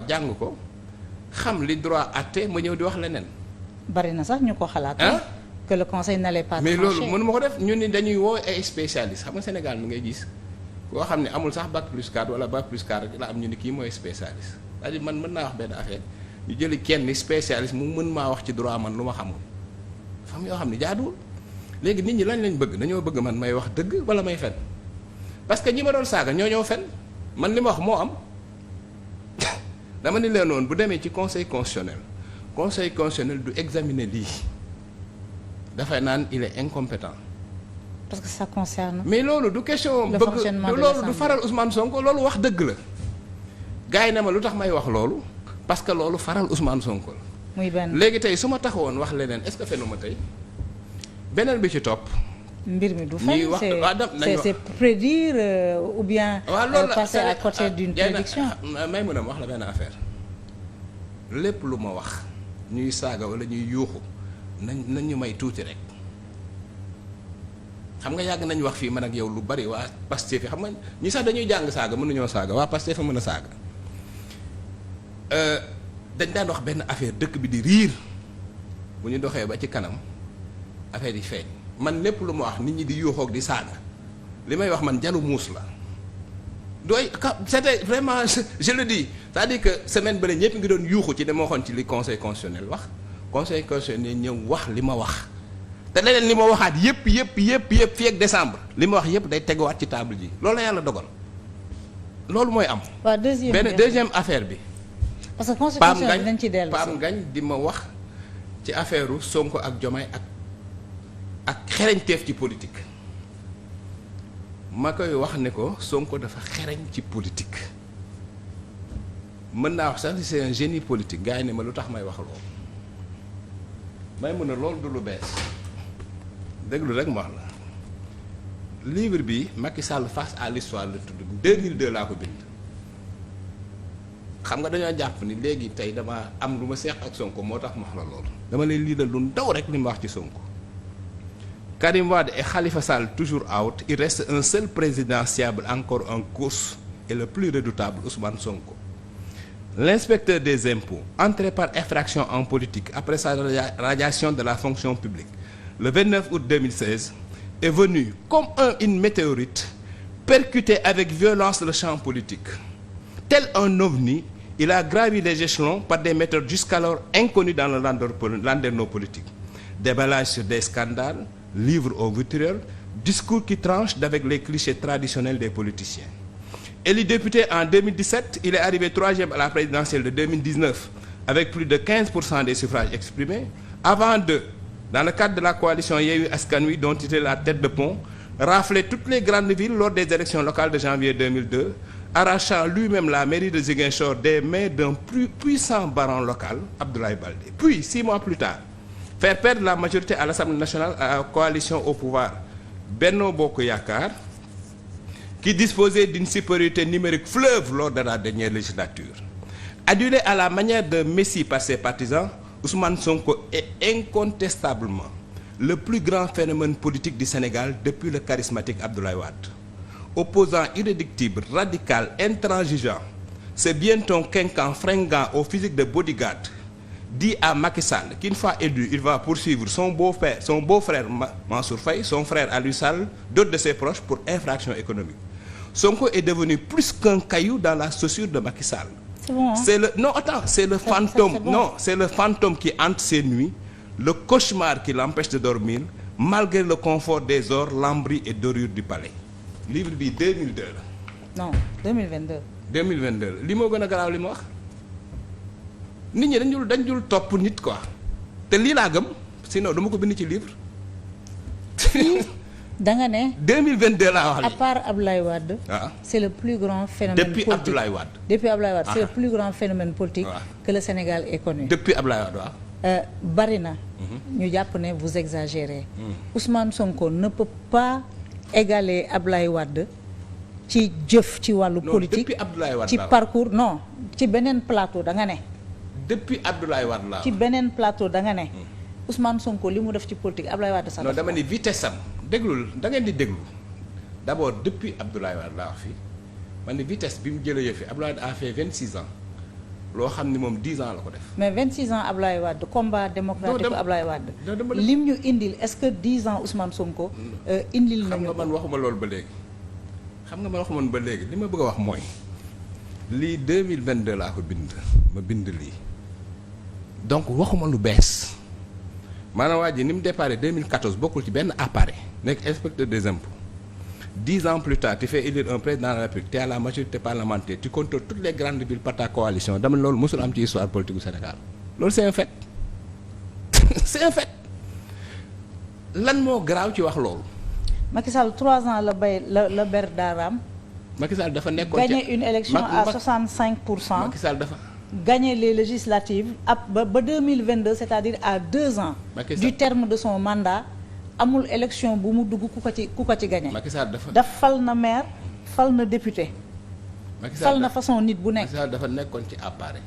jàng ko xam li droit àtte ma ñëw di wax leneen. bari na sax ñu ko xalaat. que le conseil n'allait pas mais trancher. loolu mënu ma ko def ñun ni dañuy woo ay spécialistes xam nga Sénégal mi ngay gis koo xam ne amul sax bac plus 4 wala bac plus 4 rek la am ñu ni kii mooy spécialiste c'est-à-dire man mën naa wax benn affaire ñu jëli kenn spécialiste mu mën maa wax ci droit man lu ma xamul fam yoo xam ne jaaduwul léegi nit ñi lañ bëgg dañoo bëgg man may wax dëgg wala may fen parce que ñi ma doon saaga ñoo fen man li ma wax moo am dama ni leen noonu bu demee ci conseil constitutionnel du examiner lii dafay naan il est incompétent. parce que ça concerne. mais loolu du question le bëgg fonctionnement de loolu l'Assemblée. du faral Ousmane Sonko loolu wax dëgg la gars yi ne ma lu tax may wax loolu parce que loolu faral Ousmane Sonko la. muy benn léegi tey su ma taxawoon wax leneen est-ce que fenu ma tey beneen bi ci topp. mbir mi du ñuy fen wax c'est prédire ou bien passer à côté d'une prédiction. may mën a wax la benn affaire lépp lu ma wax ñuy saaga wala ñuy yuuxu nañ ñu may tuuti rek xam nga yàgg nañ wax fii man ak yow lu bari waa Pastef fi xam nga ñi sax dañuy jàng saaga mënuñoo saaga waa Pastef fa mën a saaga dañ daan wax benn affaire dëkk bi di riir bu ñu doxee ba ci kanam affaire yi feeñ man lépp lu ma wax nit ñi di yuuxoog di saaga li may wax man jalu muus la dooy c'était vraiment je le dis c'est-à-dire que semaine bële ñëpp ngi doon yuuxu ci dama waxoon ci li conseil constitutionnel wax conseil constitutionnel ñëw wax li ma wax te leneen li ma waxaat yëpp fii ak décembre li ma wax yëpp day teguwaat ci table ji loolu la yàlla dogal loolu mooy am. waaw deuxième affaire bi. parce que conseil constitutionnel dañ ci dellu Pam Ngañ di ma wax ci affaire Sonko ak Diomaye ak xereñteef ci politique ma koy wax ne ko Sonko dafa xereñ ci politique mën naa wax sax c'est un génie politique gars yi ne ma lu tax may wax loolu may mën a loolu du lu bees déglu rek ma wax la livre bi Macky Sall face à l'histoire la tudd 2002 laa ko bind xam nga dañoo jàpp ni léegi tey dama am lu ma seex ak Sonko moo tax ma wax la loolu dama leen lii la lu ndaw rek li ma wax ci Sonko. Karim Wade et Khalifa Sall toujours out, il reste un seul présidentiable encore en course et le plus redoutable, Ousmane Sonko. L'inspecteur des impôts, entré par effraction en politique après sa radiation de la fonction publique, le 29 août 2016, est venu, comme une météorite, percuter avec violence le champ politique. Tel un ovni, il a gravi les échelons par des méthodes jusqu'alors inconnues dans le landerneau politique. Déballage sur des scandales, livre au vitriol, discours qui tranchent avec les clichés traditionnels des politiciens. Élu député en 2017, il est arrivé 3e à la présidentielle de 2019 avec plus de 15% des suffrages exprimés, avant de, dans le cadre de la coalition Yewwi Askan Wi dont il était la tête de pont, rafler toutes les grandes villes lors des élections locales de janvier 2002, arrachant lui-même la mairie de Ziguinchor des mains d'un plus puissant baron local, Abdoulaye Baldé. Puis, 6 mois plus tard, faire perdre la majorité à l'Assemblée nationale à la coalition au pouvoir Benno Bokk Yakaar, qui disposait d'une supériorité numérique fleuve lors de la dernière législature. Adulé à la manière de Messie par ses partisans, Ousmane Sonko est incontestablement le plus grand phénomène politique du Sénégal depuis le charismatique Abdoulaye Wade. Opposant irréductible, radical, intransigeant, c'est bien ton quinquant fringant au physique de bodyguard dit à Macky Sall qu'une fois élu, il va poursuivre son beau-frère Mansour Faye, son frère Aliou Sall, d'autres de ses proches pour infraction économique. Sonko est devenu plus qu'un caillou dans la chaussure de Macky Sall. C'est bon, hein? C'est le fantôme. Bon. Non, c'est le fantôme qui hante ses nuits, le cauchemar qui l'empêche de dormir, malgré le confort des ors, lambris et dorures du palais. Livre bi 2002 la. Non, 2022. 2022 la li moo gën a garaaw li ma wax. Nit ñi dañ dul topp nit quoi te lii laa gëm sinon dama ko bind ci livre. da nga ne. 2022 laa wax. à part Abdoulaye Wade. waaw c'est le plus grand phénomène depuis politique Abdoulaye Wade. depuis Abdoulaye Wade c'est le plus grand phénomène politique. waaw que le Sénégal ait connu. depuis Abdoulaye Wade waaw. bari na. ñu jàpp ne vous exagérez. Ousmane Sonko ne peut pas égaler Abdoulaye Wade ci jëf ci wàllu politique. depuis Abdoulaye Wade ci parcours non ci beneen plateau da nga ne. depuis Abdoulaye Wade laa ci beneen plateau da nga ne. Ousmane Sonko li mu def ci politique Abdoulaye Wade sax. non dama ni vitesse am déglul da ngeen di déglu d'abord depuis Abdoulaye Wade laa wax fii man ni vitesse bi mu jëlee yëf fi Abdoulaye Wade a fait 26 ans loo xam ni moom 10 ans la ko def. mais 26 ans Ablaye Wade combat démocratique Ablaye Wade. lim ñu indil est-ce que 10 ans Ousmane Sonko. indil nañu xam nga man waxuma loolu ba léegi. xam nga man waxuma ba léegi li ma bëgg a wax mooy lii 2022 laa ko bind ma bind lii donc waxuma lu bees maanaam waa ji ni mu déparé 2014 bokkul ci benn appareil nekk inspecteur des impôts 10 ans plus tard tu fais élire un président de la République tu as la majorité parlementaire tu contrôles toutes les grandes villes par ta coalition dama loolu mosul am ci histoire politique du Sénégal loolu c'est un fait c'est un fait lan moo garaaw ci wax loolu. Macky Sall 3 ans la ber daaraam. Macky Sall dafa nekkoon ci gagné une élection à 65%. Macky Sall dafa. gagné les législatives ba 2022 c'est-à-dire à 2 ans. du terme de son mandat amul élection bu mu dugg ku ko ci gagné. Macky Sall dafa fal na maire fal na député. Macky Sall fal na façon nit bu nekk. Macky Sall dafa nekkoon ci appareil.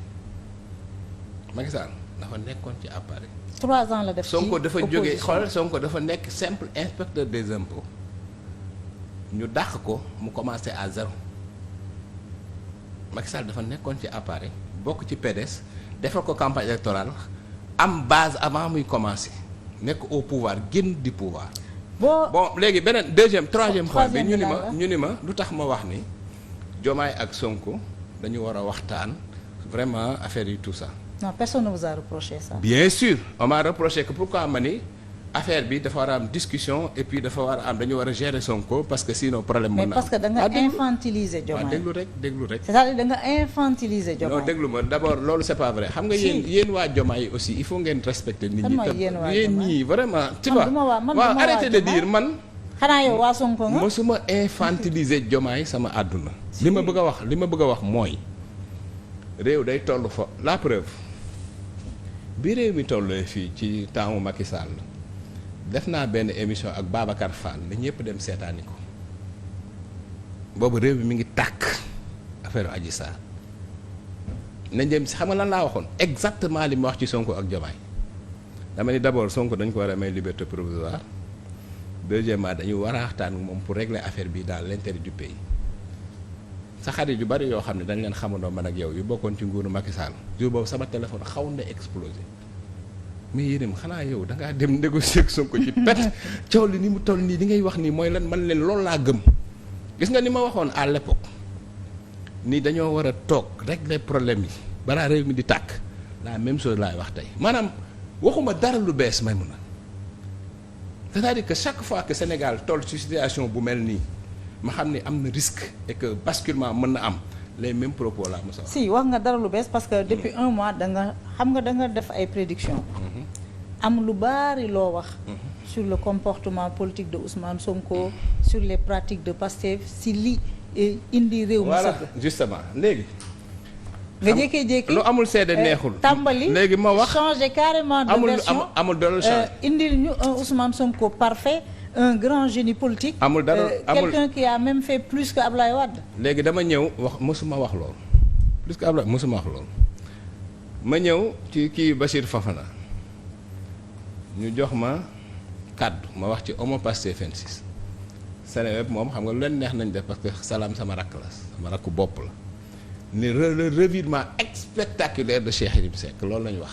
Macky Sall dafa nekkoon ci appareil. 3 ans la def ci Sonko dafa jógee xool Sonko dafa nekk simple inspecteur des impôts ñu dàq ko mu commencé à 0 Macky Sall dafa nekkoon ci appareil bokk ci PDS defal ko campagne électorale am base avant muy commencé nekk au pouvoir génn du pouvoir. bon léegi beneen troisième point bi ñu ni ma lu tax ma wax ni Diomaye ak Sonko dañu war a waxtaan vraiment affaire yi tout ça. non personne ne vous a reproché ça. bien sûr on m'a reproché que pourquoi ma ni affaire bi dafa war a am discussion et puis dafa war a am dañu war a gérer Sonko parce que sinon problème. mën na am mais parce que da nga infantiliser Diomaye. déglu rek. c'est-à-dire da nga infantiliser Diomaye. non déglu ma d'abord loolu c'est pas vrai. xam nga yéen waa Diomaye aussi il faut ngeen respecter nit ñi. yéen ñii vraiment. tu vois waaw arrêtez de dire man. xanaa yow waa Sonko nga. mosuma infantiliser Diomaye sama àdduna. li ma bëgg a wax mooy réew day toll fa la preuve. bi réew mi tollee fii ci temps Macky Sall def naa benn émission ak Babacar Fall na ñëpp dem seetaani ko boobu réew mi ngi tàkk affaire Adji Sarr nañ dem si xam nga lan laa waxoon exactement li ma wax ci Sonko ak Diomaye dama ni d'abord Sonko dañ ko war a may liberté provisoire deuxièmement dañu war a waxtaan moom pour régler affaire bi dans l'intérêt du pays sa xarit yu bari yoo xam ne dañ leen xamandoo man ak yow yu bokkoon ci nguuru Macky Sall jour boobu sama téléphone xaw na explosé mais yéen xanaa yow da ngaa dem négocier ak Sonko ci pet coow li ni mu toll nii li ngay wax nii mooy lan man leen loolu laa gëm gis nga ni ma waxoon à l'époque ni dañoo war a toog régler problème yi balaa réew mi di tàkk la même chose laay wax tey maanaam waxuma dara lu bees may mun a c'est-à-dire que chaque fois que Sénégal toll ci situation bu mel nii ma xam ne am na risque et que basculement mën na am les mêmes propos là Moussa. si wax nga dara lu bees parce que depuis un mois da nga def ay prédictions. am lu bari loo wax. sur le comportement politique de Ousmane Sonko. sur les pratiques de Pastef si li indi réew mi. voilà justement léegi. nga jékki-jékki lu amul seede neexul. tàmbali léegi ma wax changer carrément de version amul dara changer. indil ñu un Ousmane Sonko parfait. un grand génie politique. amul dara quelqu'un qui a même fait plus que Ablaye Wade. léegi dama ñëw wax mosuma wax loolu plus que Ablaye mosuma wax loolu ma ñëw ci kii Bachir Fafana ñu jox ma kàddu ma wax ci Homo Pastef 26 Seneweb moom xam nga lu leen neex nañ def parce que Salam sama rakk la sama rakku bopp la ni le revirement spectaculaire de Cheikh Yérim Seck loolu lañu wax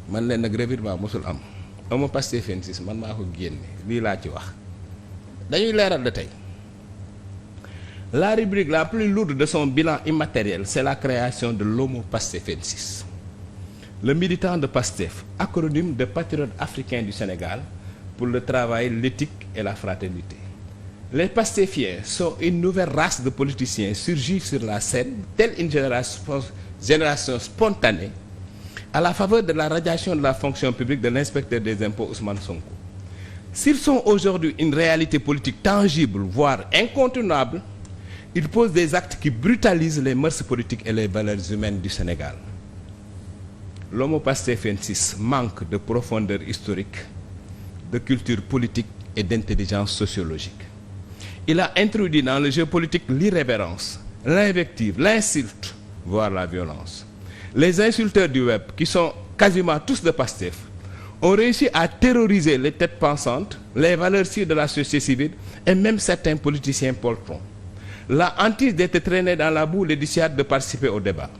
man leen nag revirement mosul am. Homo Pastef 26 man maa ko génne lii laa ci wax dañuy leeral de tey la rubrique la plus lourde de son bilan immatériel c'est la création de l'Homo Pastef 26 le militant de Pastef acronyme de patriote africain du Sénégal pour le travail l'éthique et la fraternité les Pastéfiens sont une nouvelle race de politiciens surgis sur la scène telle une génération spontanée à la faveur de la radiation de la fonction publique de l'inspecteur des impôts Ousmane Sonko. S'ils sont aujourd'hui une réalité politique tangible, voire incontournable, ils posent des actes qui brutalisent les mœurs politiques et les valeurs humaines du Sénégal. L'Homo Pastef 26 manque de profondeur historique, de culture politique et d'intelligence sociologique. Il a introduit dans le jeu politique l'irrévérence, l'invective, l'insulte, voire la violence. Les insulteurs du web, qui sont quasiment tous de Pastef, ont réussi à terroriser les têtes pensantes, les valeurs sûres de la société civile et même certains politiciens poltrons. La hantise d'être traîné dans la boue les dissuade de participer au débat.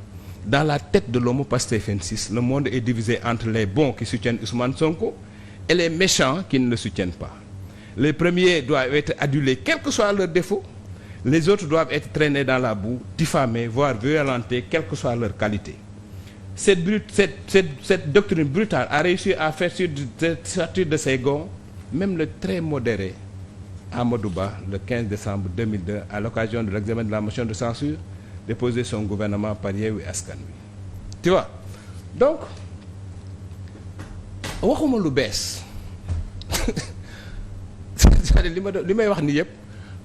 dans la tête de l'homo pastefensis, le monde est divisé entre les bons qui soutiennent Ousmane Sonko et les méchants qui ne le soutiennent pas. Les premiers doivent être adulés, quels que soient leurs défauts. Les autres doivent être traînés dans la boue, diffamés, voire violentés, quelle que soit leur qualité. Cette doctrine brutale a réussi à faire sortir de ses gonds même le très modéré Amadou Ba le 15 décembre 2002 à l'occasion de l'examen de la motion de censure déposée son gouvernement par Yewwi Askan Wi. Tu vois donc waxuma lu bees c'est-à-dire li may wax ni yëpp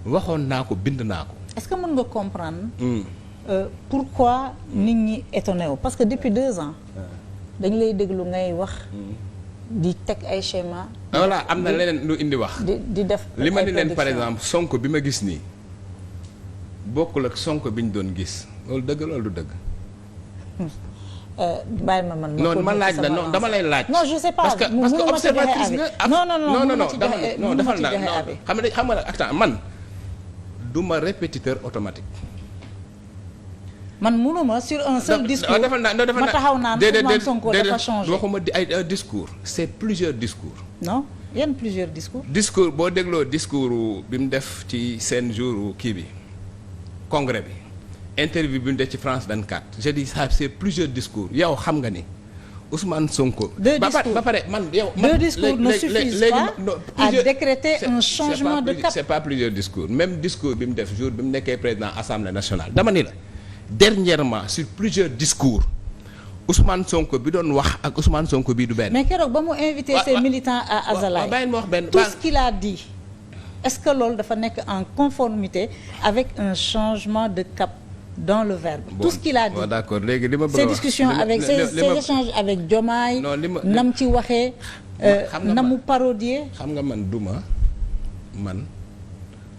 waxoon naa ko bind naa ko. Est-ce que mën nga comprendre. Pourquoi nit ñi étonné wu parce que depuis 2 ans. dañ lay déglu ngay wax. di teg ay schéma. voilà am na leneen lu indi wax. di def li ma ni leen par exemple Sonko bi ma gis nii bokkul ak Sonko bi ñu doon gis loolu dëgg loolu du dëgg. bàyyi ma man. non ma laaj la non dama lay laaj. non je sais pas parce que observatrice nga. non defal naa xam nga attends man du ma répétiteur automatique. man mënuma sur un seul discours ma taxaw naan Ousmane Sonko dafa changé waxuma ay discours c'est plusieurs discours. non yan plusieurs discours. discours boo dégloo discours bi mu def ci seen jour kii bi congrès bi interview bi mu def ci France 24 je dis ça c'est plusieurs discours yow xam nga ni Ousmane Sonko. deux discours ba pare man yow. deux discours ne suffisent pas à décréter un changement de cap. c'est pas plusieurs discours même discours bi mu def jour bi mu nekkee président assemblée nationale dama ni la. Dernièrement sur plusieurs discours Ousmane Sonko bi doon wax ak Ousmane Sonko bii du benn. mais keroog ba mu invité ses militants à Azalaï tout ce qu'il a dit est-ce que loolu dafa nekk en conformité avec un changement de cap dans le verbe. Tout ce qu'il a dit d'accord léegi li ma bëgg a ces wax discussions avec ces échanges avec Diomaye. nam ci waxee. na mu parodier. xam nga man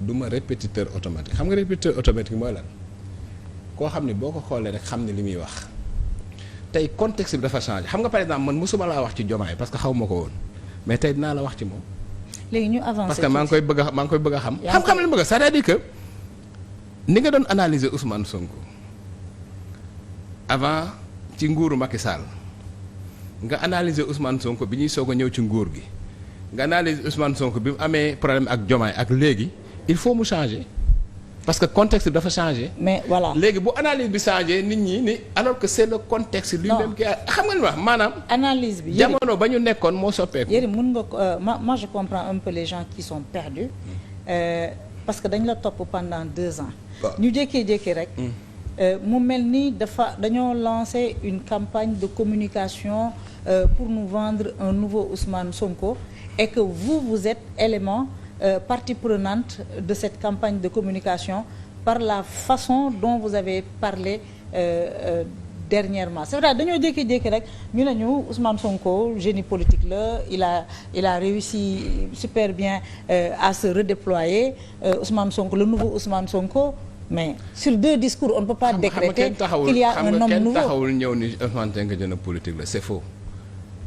duma répétiteur automatique xam nga répétiteur automatique mooy lan. koo xam ne boo ko xoolee rek xam ne li muy wax tey contexte bi dafa changé xam nga par exemple man mosuma laa wax ci Diomaye parce que xaw ma ko woon mais tey dinaa la wax ci moom. léegi ñu avancer parce que maa ngi koy bëgg a xam. xam-xam li mu bëgg c'est-à-dire que ni nga doon analyser Ousmane Sonko avant ci nguuru Macky Sall nga analyser Ousmane Sonko bi ñuy soog a ñëw ci nguur gi nga analyser Ousmane Sonko bi mu amee problème ak Diomaye ak léegi il faut mu changer. parce que contexte bi dafa changé. mais voilà léegi bu analyse bi changé nit ñi ni alors que c'est le contexte. lui-même qui a xam nga li wax maanaam. analyse bi jamono ba ñu nekkoon moo soppeeku. Yérim mën nga ko moi je comprends un peu les gens qui sont perdus. Parce que dañ la topp pendant 2 ans. ñu jékkee-jékki rek. mu mel ni dañoo lancer une campagne de communication pour nous vendre un nouveau Ousmane Sonko et que vous êtes élément. Partie prenante de cette campagne de communication par la façon dont vous avez parlé dernièrement c'est vrai dañoo jékki-jékki rek ñu ne ñu Ousmane Sonko génie politique la il a réussi super bien à se redéployer Ousmane Sonko le nouveau Ousmane Sonko mais sur 2 discours on ne peut pas décréter qu'il y a un homme nouveau. kenn taxawul ñëw ni Ousmane Sonko génie politique la c'est faux.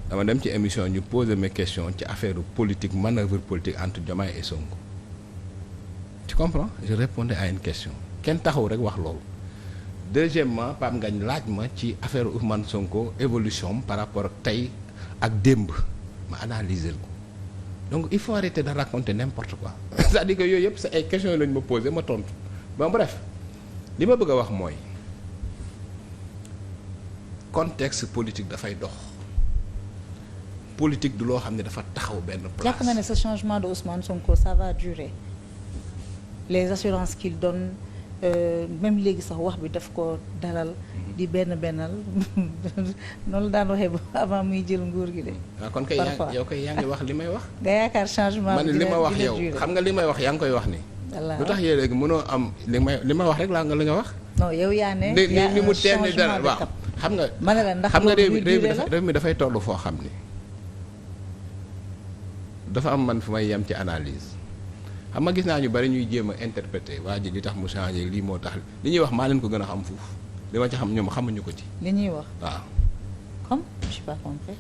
dama dem ci émission ñu poser mes questions ci affaire politique manœuvre politique entre Diomaye et Sonko tu comprends je répondais à une question kenn taxaw rek wax loolu. Deuxièmement Pape Ngagne laaj ma ci affaire Ousmane Sonko évolution par rapport ak tey ak démb ma analyser ko donc il faut arrêter de raconter n'importe quoi c'est-à-dire que yooyu yëpp c'est ay questions lañ ma poser ma tontu bon bref li ma bëgg a wax mooy contexte politique dafay dox. politique du loo xam ne dafa taxaw benn place. jàpp na ne ce changement de Ousmane Sonko ça va durer les assurances qu'il donne même léegi sax wax bi daf ko dalal di bennal noonu la daan waxee ba avant muy jël nguur gi de. waaw kon kay yow kay yaa ngi wax li may wax. nga yaakaar changement man li ma wax yow xam nga li may wax yaa ngi koy wax ni lu tax yéen léegi mënoo am li ma wax rek laa nga la nga wax. non yow yaa ne ni mu teel ni dara waaw xam nga. ma ne la ndax xam nga réew mi dafay toll foo xam ni. dafa am man fu may yem ci analyse xam nga gis naa ñu bari ñuy jéem a interpréter waa ji li tax mu changé lii moo tax li ñuy wax maa leen ko gën a xam fuuf li ma ci xam ñoom xamuñu ko ci. li ñuy wax waaw. comme je n'ai pas compris.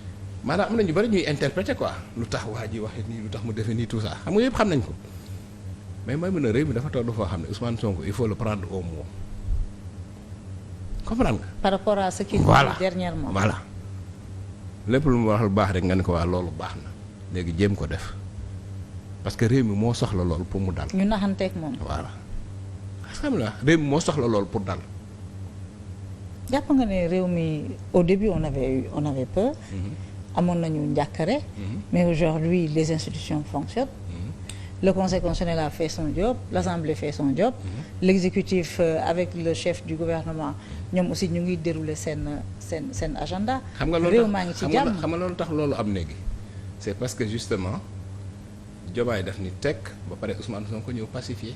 maanaam am na ñu bari ñuy interpréter quoi lu tax waa ji waxee nii lu tax mu defee nii tout ça xam nga yëpp xam nañ ko mais mooy mën a réew mi dafa toll foo xam ne Ousmane Sonko il faut le prendre au mot comprendre nga. par rapport à ce qu'il voilà dit dernièrement. voilà lépp lu mu wax lu baax rek nga ne ko waa loolu baax na léegi jéem ko def parce que réew mi moo soxla loolu pour mu dal. ñu naxanteeg moom. voilà xam nga réew mi moo soxla loolu pour dal. jàpp nga ne réew mi au début on avait peur. amoon nañu njàkkare. mais aujourd'hui les institutions fonctionnent. Le Conseil constitutionnel a fait son job, l'Assemblée fait son job, l'exécutif avec le chef du gouvernement ñoom aussi ñu ngi dérouler seen agenda. xam nga réew maa ngi ci jàmm xam nga loolu tax loolu am léegi c'est parce que justement Diomaye daf ni tekk ba pare Ousmane Sonko ñëw pacifier.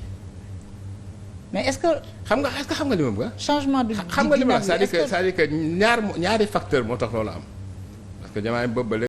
mais est-ce que. xam nga li ma bëgg changement du xam nga li ma c'est-à-dire que ñaari facteur moo tax loolu am parce que Diomaye boobu